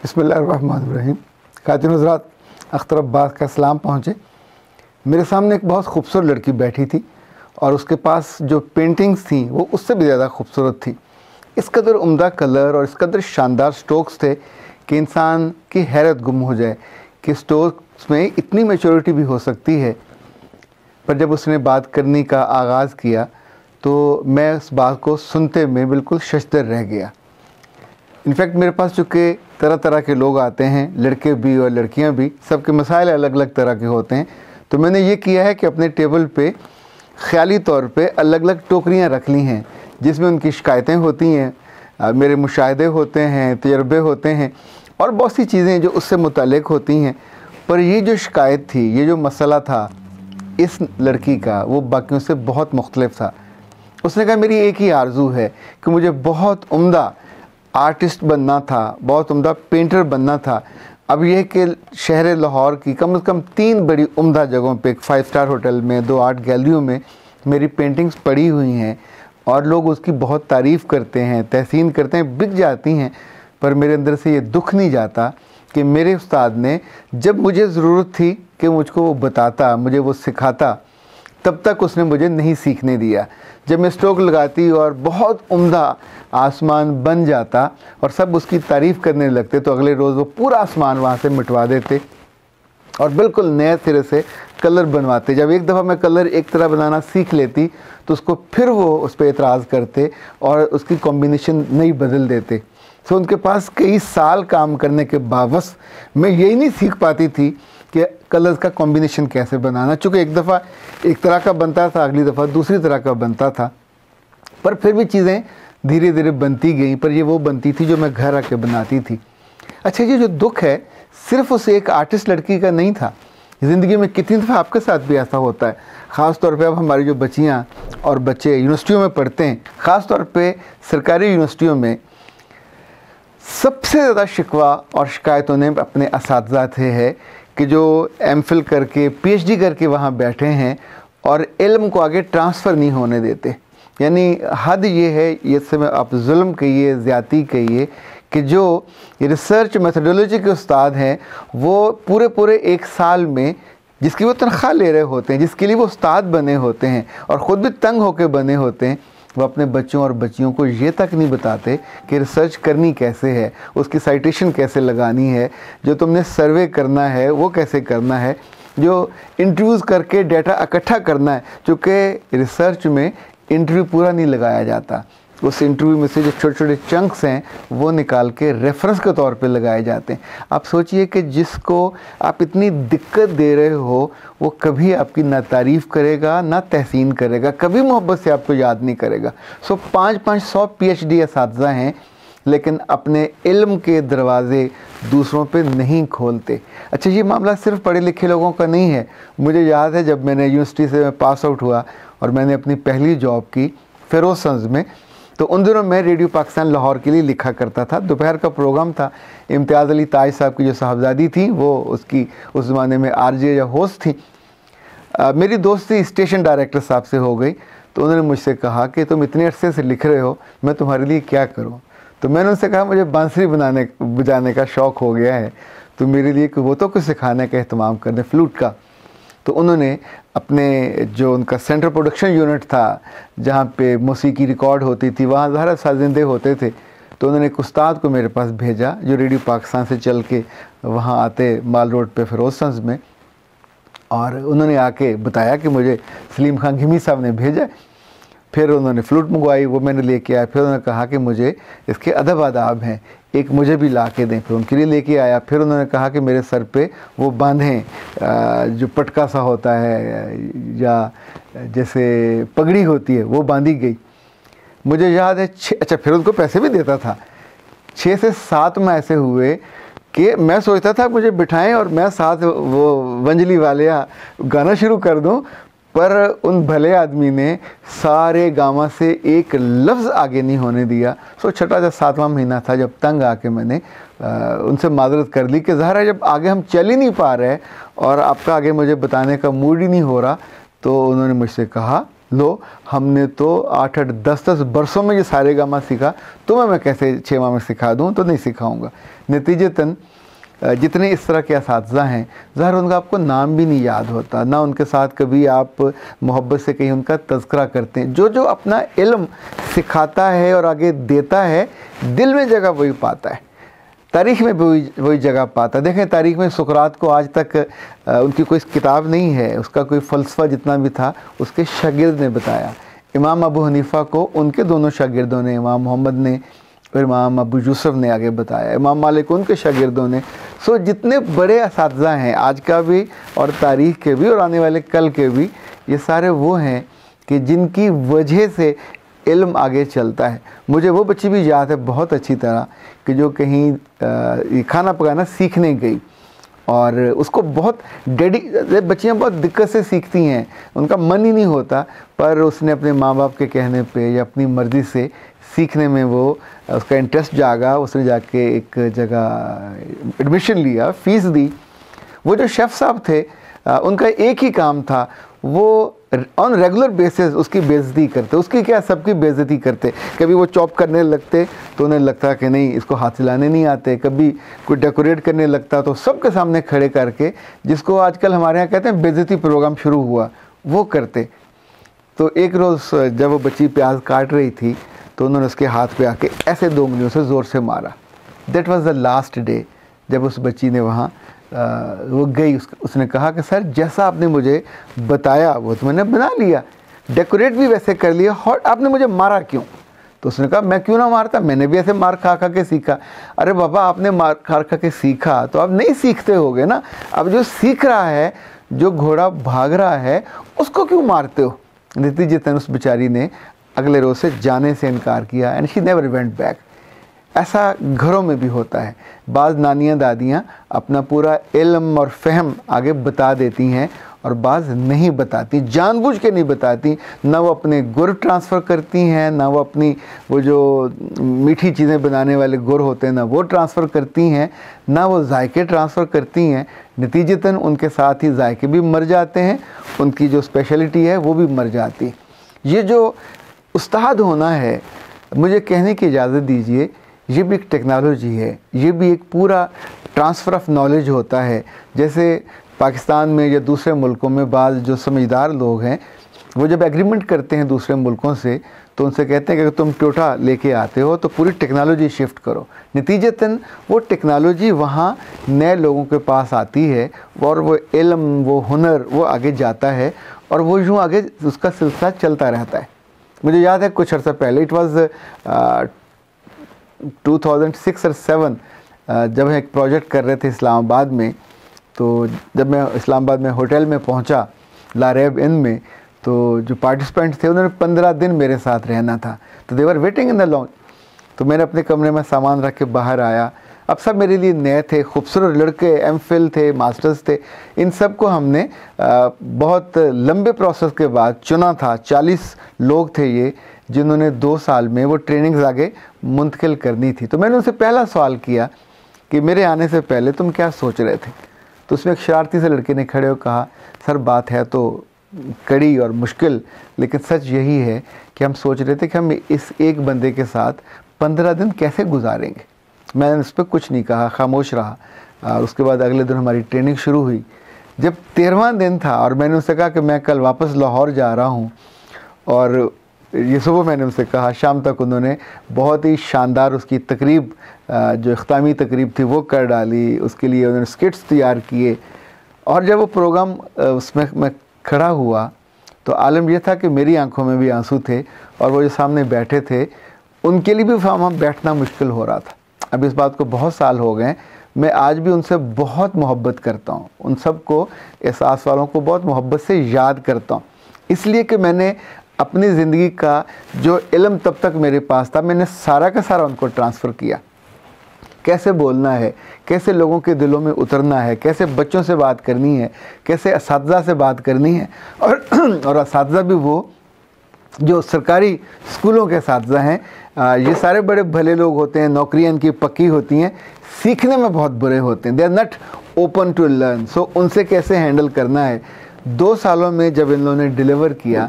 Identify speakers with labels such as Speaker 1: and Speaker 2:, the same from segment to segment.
Speaker 1: बिस्मिल्लाहिर्रहमानिर्रहीम। खातिन हज़रात, अख्तर अब्बास का सलाम पहुँचे। मेरे सामने एक बहुत खूबसूरत लड़की बैठी थी और उसके पास जो पेंटिंग्स थी वो उससे भी ज़्यादा खूबसूरत थी। इस कदर उम्दा कलर और इस कदर शानदार स्ट्रोक्स थे कि इंसान की हैरत गुम हो जाए कि स्ट्रोक्स में इतनी मैच्योरिटी भी हो सकती है। पर जब उसने बात करने का आगाज़ किया तो मैं उस बात को सुनते में बिल्कुल शशदर रह गया। इनफैक्ट मेरे पास चूँकि तरह तरह के लोग आते हैं, लड़के भी और लड़कियां भी, सबके मसाइल अलग अलग तरह के होते हैं, तो मैंने ये किया है कि अपने टेबल पे ख़याली तौर पे अलग अलग टोकरियां रख ली हैं जिसमें उनकी शिकायतें होती हैं, मेरे मुशाहिदे होते हैं, तजर्बे होते हैं और बहुत सी चीज़ें जो उससे मुताल्लिक़ होती हैं। पर ये जो शिकायत थी, ये जो मसला था इस लड़की का, वो बाकियों से बहुत मुख्तलिफ था। उसने कहा मेरी एक ही आरज़ू है कि मुझे बहुत उम्दा आर्टिस्ट बनना था, बहुत उम्दा पेंटर बनना था। अब यह कि शहर लाहौर की कम से कम 3 बड़ी उम्दा जगहों पे, एक 5 स्टार होटल में, 2 आर्ट गैलरियों में मेरी पेंटिंग्स पड़ी हुई हैं और लोग उसकी बहुत तारीफ़ करते हैं, तहसीन करते हैं, बिक जाती हैं। पर मेरे अंदर से ये दुख नहीं जाता कि मेरे उस्ताद ने जब मुझे ज़रूरत थी कि मुझको वो बताता, मुझे वो सिखाता, तब तक उसने मुझे नहीं सीखने दिया। जब मैं स्ट्रोक लगाती और बहुत उम्दा आसमान बन जाता और सब उसकी तारीफ़ करने लगते तो अगले रोज़ वो पूरा आसमान वहाँ से मिटवा देते और बिल्कुल नए सिरे से कलर बनवाते। जब एक दफ़ा मैं कलर एक तरह बनाना सीख लेती तो उसको फिर वो उस पर एतराज़ करते और उसकी कॉम्बिनेशन नहीं बदल देते। तो उनके पास कई साल काम करने के बावजूद मैं यही नहीं सीख पाती थी कि कलर्स का कॉम्बिनेशन कैसे बनाना। चूँकि एक दफ़ा एक तरह का बनता था, अगली दफ़ा दूसरी तरह का बनता था, पर फिर भी चीज़ें धीरे धीरे बनती गई। पर ये वो बनती थी जो मैं घर आके बनाती थी। अच्छा, ये जो दुख है सिर्फ उस एक आर्टिस्ट लड़की का नहीं था, ज़िंदगी में कितनी दफ़ा आपके साथ भी ऐसा होता है। ख़ास तौर पे अब हमारी जो बच्चियाँ और बच्चे यूनिवर्सिटियों में पढ़ते हैं, ख़ास तौर पे सरकारी यूनिवर्सिटियों में, सबसे ज़्यादा शिकवा और शिकायत उन्हें अपने असातिज़ा से है कि जो एमफिल करके पीएचडी करके वहाँ बैठे हैं और इल्म को आगे ट्रांसफ़र नहीं होने देते। यानी हद ये है, ये समय आप जुल्म कहिए, ज़्यादती कहिए, कि जो रिसर्च मेथोडोलॉजी के उस्ताद हैं वो पूरे 1 साल में जिसकी वो तनख्वाह ले रहे होते हैं, जिसके लिए वो उस्ताद बने होते हैं और ख़ुद भी तंग होकर बने होते हैं, वो अपने बच्चों और बच्चियों को ये तक नहीं बताते कि रिसर्च करनी कैसे है, उसकी साइटेशन कैसे लगानी है, जो तुमने सर्वे करना है वो कैसे करना है, जो इंटरव्यूज़ करके डाटा इकट्ठा करना है। चूँकि रिसर्च में इंटरव्यू पूरा नहीं लगाया जाता, उस इंटरव्यू में से जो छोटे छोटे चंक्स हैं वो निकाल के रेफरेंस के तौर पे लगाए जाते हैं। आप सोचिए कि जिसको आप इतनी दिक्कत दे रहे हो वो कभी आपकी ना तारीफ़ करेगा, ना तहसीन करेगा, कभी मोहब्बत से आपको याद नहीं करेगा। 500 PhD असातिज़ा हैं लेकिन अपने इल्म के दरवाज़े दूसरों पे नहीं खोलते। अच्छा, ये मामला सिर्फ पढ़े लिखे लोगों का नहीं है। मुझे याद है जब मैंने यूनिवर्सिटी से पास आउट हुआ और मैंने अपनी पहली जॉब की फेरोसंस में, तो उन दिनों मैं रेडियो पाकिस्तान लाहौर के लिए लिखा करता था। दोपहर का प्रोग्राम था। इम्तियाज़ अली ताज साहब की जो साहबजादी थी वो उसकी उस ज़माने में आरजे या होस्ट थी। मेरी दोस्ती स्टेशन डायरेक्टर साहब से हो गई, तो उन्होंने मुझसे कहा कि तुम इतने अरसे से लिख रहे हो, मैं तुम्हारे लिए क्या करूँ। तो मैंने उनसे कहा मुझे बांसुरी बजाने का शौक़ हो गया है, तो मेरे लिए वो तो कुछ सिखाने का एहतमाम कर दें, फ्लूट का। तो उन्होंने अपने जो उनका सेंट्रल प्रोडक्शन यूनिट था जहाँ पे मौसीकी रिकॉर्ड होती थी, वहाँ ज़ाहिर साजिंदे होते थे, तो उन्होंने एक उस्ताद को मेरे पास भेजा जो रेडियो पाकिस्तान से चल के वहाँ आते माल रोड पे फिरोजगंज में, और उन्होंने आके बताया कि मुझे सलीम खान घिमी साहब ने भेजा। फिर उन्होंने फ्लूट मंगवाई, वो मैंने लेके आया। फिर उन्होंने कहा कि मुझे इसके अदब आदाब हैं, एक मुझे भी ला के दें। फिर उनके लिए लेके आया। फिर उन्होंने कहा कि मेरे सर पे वो बांधें, जो पटका सा होता है या जैसे पगड़ी होती है, वो बांधी गई। मुझे याद है अच्छा, फिर उनको पैसे भी देता था। 6 से 7 में ऐसे हुए कि मैं सोचता था मुझे बिठाएं और मैं साथ वो वंजली वाले गाना शुरू कर दूं, पर उन भले आदमी ने सारे गामा से एक लफ्ज़ आगे नहीं होने दिया। सो छठा जब 7वां महीना था, जब तंग आके मैंने उनसे माजरत कर ली कि ज़ाहिर है जब आगे हम चल ही नहीं पा रहे और आपका आगे मुझे बताने का मूड ही नहीं हो रहा, तो उन्होंने मुझसे कहा लो, हमने तो 8-8 10-10 बरसों में ये सारे गामा सीखा, तुम्हें मैं कैसे 6 माह में सिखा दूँ? तो नहीं सिखाऊंगा। नतीजतन जितने इस तरह के असातिज़ा हैं, ज़ाहिर उनका आपको नाम भी नहीं याद होता, ना उनके साथ कभी आप मोहब्बत से कहीं उनका तज़किरा करते हैं। जो जो अपना इल्म सिखाता है और आगे देता है, दिल में जगह वही पाता है, तारीख़ में वही जगह पाता है। देखें, तारीख़ में सुकरात को आज तक उनकी कोई किताब नहीं है, उसका कोई फ़लसफ़ा जितना भी था उसके शागिर्द ने बताया। इमाम अबू हनीफ़ा को उनके दोनों शागिर्दों ने, इमाम मोहम्मद ने और इमाम अबू यूसुफ ने आगे बताया, इमाम मालिक उनके शागिर्दों ने। सो जितने बड़े असातिज़ा हैं आज का भी और तारीख़ के भी और आने वाले कल के भी, ये सारे वो हैं कि जिनकी वजह से इल्म आगे चलता है। मुझे वो बच्ची भी याद है बहुत अच्छी तरह कि जो कहीं खाना पकाना सीखने गई और उसको बहुत बच्चियाँ बहुत दिक्कत से सीखती हैं, उनका मन ही नहीं होता, पर उसने अपने माँ बाप के कहने पे या अपनी मर्ज़ी से सीखने में वो उसका इंटरेस्ट जागा। उसने जाके एक जगह एडमिशन लिया, फ़ीस दी। वो जो शेफ़ साहब थे उनका एक ही काम था, वो ऑन रेगुलर बेसिस उसकी बेइज्जती करते, उसकी क्या सबकी बेइज्जती करते। कभी वो चॉप करने लगते तो उन्हें लगता कि नहीं इसको हाथ चलाने नहीं आते, कभी कोई डेकोरेट करने लगता तो सबके सामने खड़े करके, जिसको आजकल हमारे यहाँ कहते हैं बेइज्जती प्रोग्राम शुरू हुआ, वो करते। तो एक रोज़ जब वो बच्ची प्याज काट रही थी तो उन्होंने उसके हाथ पे आके ऐसे 2 उंगलियों से ज़ोर से मारा। That was the last day जब उस बच्ची ने वहाँ वो गई। उसने कहा कि सर जैसा आपने मुझे बताया वो तो मैंने बना लिया, डेकोरेट भी वैसे कर लिया, और आपने मुझे मारा क्यों? तो उसने कहा मैं क्यों ना मारता, मैंने भी ऐसे मार खा खा के सीखा। अरे बाबा, आपने मार खा खा के सीखा तो आप नहीं सीखते होगे ना, अब जो सीख रहा है, जो घोड़ा भाग रहा है, उसको क्यों मारते हो? नतीजतन उस बेचारी ने अगले रोज़ से जाने से इनकार किया and she never went back. ऐसा घरों में भी होता है। बाज़ नानियाँ दादियाँ अपना पूरा इल्म और फ़हम आगे बता देती हैं और बाज़ नहीं बताती, जानबूझ के नहीं बताती। ना वो अपने गुर ट्रांसफ़र करती हैं, ना वो अपनी वो जो मीठी चीज़ें बनाने वाले गुर होते हैं ना वो ट्रांसफ़र करती हैं, ना वो जायके ट्रांसफ़र करती हैं। नतीजतन उनके साथ ही जायके भी मर जाते हैं, उनकी जो स्पेशलिटी है वो भी मर जाती है। ये जो उस्ताद होना है, मुझे कहने की इजाज़त दीजिए, ये भी एक टेक्नोलॉजी है, ये भी एक पूरा ट्रांसफ़र ऑफ नॉलेज होता है। जैसे पाकिस्तान में या दूसरे मुल्कों में बाज़ जो समझदार लोग हैं, वो जब एग्रीमेंट करते हैं दूसरे मुल्कों से तो उनसे कहते हैं कि तुम टोटा लेके आते हो तो पूरी टेक्नोलॉजी शिफ्ट करो। नतीजतन वो टेक्नोलॉजी वहाँ नए लोगों के पास आती है और वो इल्म, वो हुनर वो आगे जाता है और वो यूँ आगे उसका सिलसिला चलता रहता है। मुझे याद है कुछ अर्सा पहले, इट वाज 2006 और 7, जब हम एक प्रोजेक्ट कर रहे थे इस्लामाबाद में, तो जब मैं इस्लामाबाद में होटल में पहुंचा लारेब इन में, तो जो पार्टिसिपेंट्स थे उन्होंने 15 दिन मेरे साथ रहना था, तो they were waiting in the lounge. तो मैंने अपने कमरे में सामान रख के बाहर आया। अब सब मेरे लिए नए थे, खूबसूरत लड़के, एमफिल थे, मास्टर्स थे। इन सब को हमने बहुत लंबे प्रोसेस के बाद चुना था। 40 लोग थे ये, जिन्होंने 2 साल में वो ट्रेनिंग्स आगे मुंतकिल करनी थी। तो मैंने उनसे पहला सवाल किया कि मेरे आने से पहले तुम क्या सोच रहे थे? तो उसमें एक शरारती से लड़के ने खड़े होकर कहा, सर बात है तो कड़ी और मुश्किल, लेकिन सच यही है कि हम सोच रहे थे कि हम इस एक बंदे के साथ 15 दिन कैसे गुजारेंगे। मैंने उस पर कुछ नहीं कहा, खामोश रहा। और उसके बाद अगले दिन हमारी ट्रेनिंग शुरू हुई। जब 13वां दिन था और मैंने उनसे कहा कि मैं कल वापस लाहौर जा रहा हूँ, और ये सुबह मैंने उनसे कहा, शाम तक उन्होंने बहुत ही शानदार उसकी तकरीब, जो इख्तामी तकरीब थी वो कर डाली। उसके लिए उन्होंने स्किट्स तैयार किए। और जब वो प्रोग्राम उसमें मैं खड़ा हुआ तो आलम यह था कि मेरी आंखों में भी आंसू थे और वो जो सामने बैठे थे उनके लिए भी वहाँ बैठना मुश्किल हो रहा था। अब इस बात को बहुत साल हो गए, मैं आज भी उनसे बहुत मोहब्बत करता हूँ, उन सब को, एहसास वालों को बहुत मोहब्बत से याद करता हूँ, इसलिए कि मैंने अपनी ज़िंदगी का जो इल्म तब तक मेरे पास था मैंने सारा का सारा उनको ट्रांसफ़र किया। कैसे बोलना है, कैसे लोगों के दिलों में उतरना है, कैसे बच्चों से बात करनी है, कैसे असातिज़ा से बात करनी है। और असातिज़ा भी वो जो सरकारी स्कूलों के असातिज़ा हैं, ये सारे बड़े भले लोग होते हैं, नौकरियां इनकी पक्की होती हैं, सीखने में बहुत बुरे होते हैं, they are not open to learn. So उनसे कैसे हैंडल करना है। 2 सालों में जब इन लोगों ने डिलीवर किया,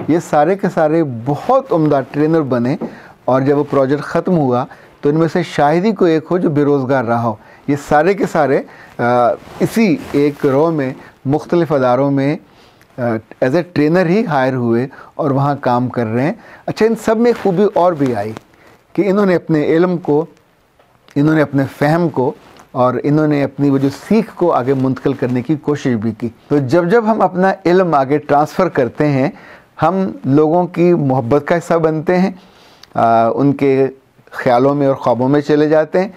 Speaker 1: ये सारे के सारे बहुत उम्दा ट्रेनर बने। और जब वो प्रोजेक्ट ख़त्म हुआ तो इनमें से शायद ही कोई एक हो जो बेरोज़गार रहा हो। ये सारे के सारे इसी एक रो में मुख्तलिफ़ अदारों में एज ए ट्रेनर ही हायर हुए और वहाँ काम कर रहे हैं। अच्छा, इन सब में खूबी और भी आई कि इन्होंने अपने इल्म को, इन्होंने अपने फ़हम को और इन्होंने अपनी वो जो सीख को आगे मुंतकिल करने की कोशिश भी की। तो जब जब हम अपना इल्म आगे ट्रांसफ़र करते हैं, हम लोगों की मोहब्बत का हिस्सा बनते हैं, उनके ख़्यालों में और ख्वाबों में चले जाते हैं,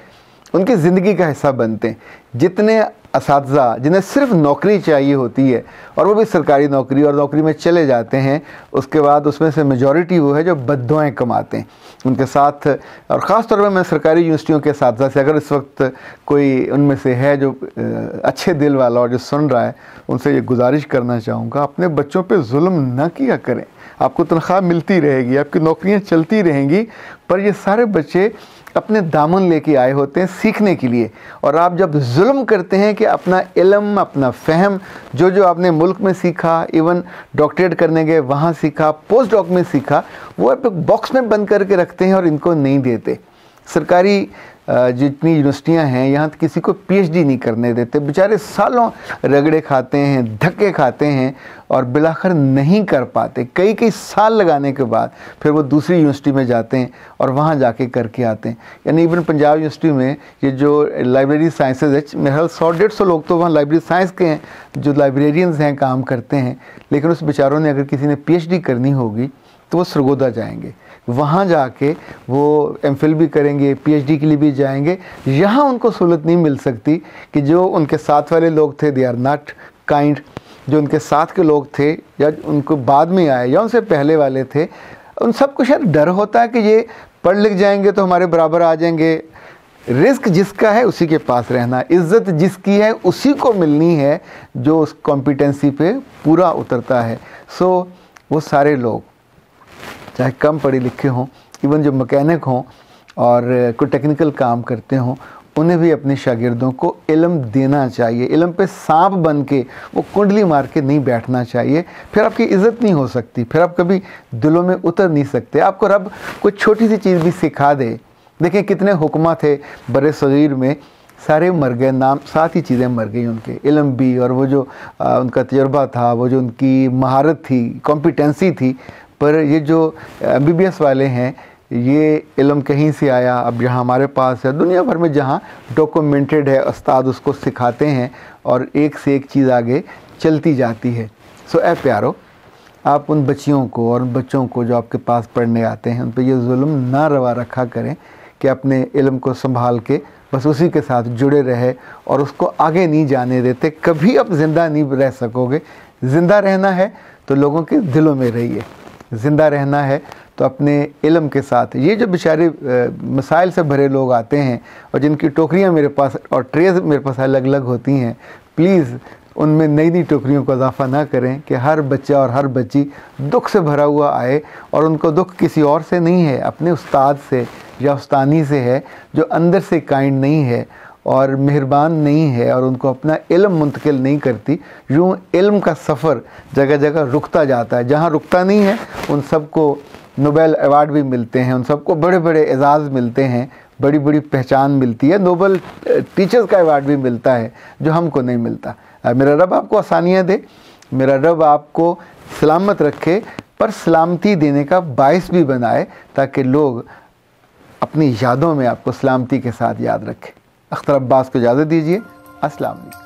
Speaker 1: उनकी ज़िंदगी का हिस्सा बनते हैं। जितने असातिज़ा जिन्हें सिर्फ नौकरी चाहिए होती है और वो भी सरकारी नौकरी, और नौकरी में चले जाते हैं, उसके बाद उसमें से मेजॉरिटी वो है जो बद्दुआएं कमाते हैं उनके साथ। और ख़ास तौर पर मैं सरकारी यूनिवर्सिटियों के असातिज़ा से, अगर इस वक्त कोई उनमें से है जो अच्छे दिल वाला और जो सुन रहा है, उनसे ये गुजारिश करना चाहूँगा, अपने बच्चों पर जुल्म न किया करें। आपको तनख्वाह मिलती रहेगी, आपकी नौकरियाँ चलती रहेंगी, पर ये सारे बच्चे अपने दामन लेके आए होते हैं सीखने के लिए। और आप जब जुल्म करते हैं कि अपना इल्म, अपना फ़हम, जो जो आपने मुल्क में सीखा, इवन डॉक्टरेट करने गए वहाँ सीखा, पोस्ट डॉक में सीखा, वो आप एक बॉक्स में बंद करके रखते हैं और इनको नहीं देते। सरकारी जितनी यूनिवर्सिटियां हैं, यहाँ तो किसी को पीएचडी नहीं करने देते। बेचारे सालों रगड़े खाते हैं, धक्के खाते हैं और बिलाखिर नहीं कर पाते। कई कई साल लगाने के बाद फिर वो दूसरी यूनिवर्सिटी में जाते हैं और वहाँ जाके करके आते हैं। यानी इवन पंजाब यूनिवर्सिटी में ये जो लाइब्रेरी साइंसेज है, मेरे ख्याल 100-150 लोग तो वहाँ लाइब्रेरी साइंस के हैं जो लाइब्रेरियंस हैं, काम करते हैं। लेकिन उस बेचारों ने, अगर किसी ने पीएचडी करनी होगी तो वो सरगोदा जाएंगे, वहाँ जाके वो एमफिल भी करेंगे, पीएचडी के लिए भी जाएंगे। यहाँ उनको सहूलत नहीं मिल सकती कि जो उनके साथ वाले लोग थे, दे आर नॉट काइंड, जो उनके साथ के लोग थे या उनको बाद में आए या उनसे पहले वाले थे, उन सबको शायद डर होता है कि ये पढ़ लिख जाएंगे तो हमारे बराबर आ जाएंगे। रिस्क जिसका है उसी के पास रहना, इज़्ज़त जिसकी है उसी को मिलनी है जो उस कॉम्पिटेंसी पे पूरा उतरता है। सो वो सारे लोग चाहे कम पढ़े लिखे हों, इवन जो मैकेनिक हों और कोई टेक्निकल काम करते हों, उन्हें भी अपने शागिर्दों को इल्म देना चाहिए। इल्म पे सांप बन के वो कुंडली मार के नहीं बैठना चाहिए, फिर आपकी इज़्ज़त नहीं हो सकती, फिर आप कभी दिलों में उतर नहीं सकते। आपको रब कोई छोटी सी चीज़ भी सिखा दे, देखिए कितने हुक्मा थे बड़े सगीर में, सारे मर गए, नाम साथ ही चीज़ें मर गई उनके, इल्म भी और वो जो उनका तजर्बा था, वो जो उनकी महारत थी, कॉम्पिटेंसी थी। पर ये जो MBBS वाले हैं, ये इल्म कहीं से आया, अब जहाँ हमारे पास है, दुनिया भर में जहाँ डॉक्यूमेंटेड है, उस्ताद उसको सिखाते हैं और एक से एक चीज़ आगे चलती जाती है। सो ए प्यारो, आप उन बच्चियों को और उन बच्चों को जो आपके पास पढ़ने आते हैं, उन पर ये जुल्म ना रवा रखा करें कि अपने इल्म को संभाल के बस उसी के साथ जुड़े रहे और उसको आगे नहीं जाने देते। कभी आप ज़िंदा नहीं रह सकोगे। ज़िंदा रहना है तो लोगों के दिलों में रहिए, ज़िंदा रहना है तो अपने इल्म के साथ। ये जो बेचारे मसाइल से भरे लोग आते हैं और जिनकी टोकरियाँ मेरे पास और ट्रेज मेरे पास अलग अलग होती हैं, प्लीज़ उनमें नई नई टोकरियों को इजाफा ना करें कि हर बच्चा और हर बच्ची दुख से भरा हुआ आए। और उनको दुख किसी और से नहीं है, अपने उस्ताद से या उस्तानी से है, जो अंदर से काइंड नहीं है और मेहरबान नहीं है और उनको अपना इल्म मुंतकिल नहीं करती। यूँ इल्म का सफ़र जगह जगह रुकता जाता है, जहाँ रुकता नहीं है उन सबको नोबेल अवार्ड भी मिलते हैं, उन सबको बड़े बड़े एजाज़ मिलते हैं, बड़ी बड़ी पहचान मिलती है, नोबेल टीचर्स का अवार्ड भी मिलता है जो हमको नहीं मिलता। मेरा रब आपको आसानियाँ दे, मेरा रब आपको सलामत रखे, पर सलामती देने का बाइस भी बनाए ताकि लोग अपनी यादों में आपको सलामती के साथ याद रखें। अख्तर अब्बास को इजाज़त दीजिए। अस्सलाम वालेकुम।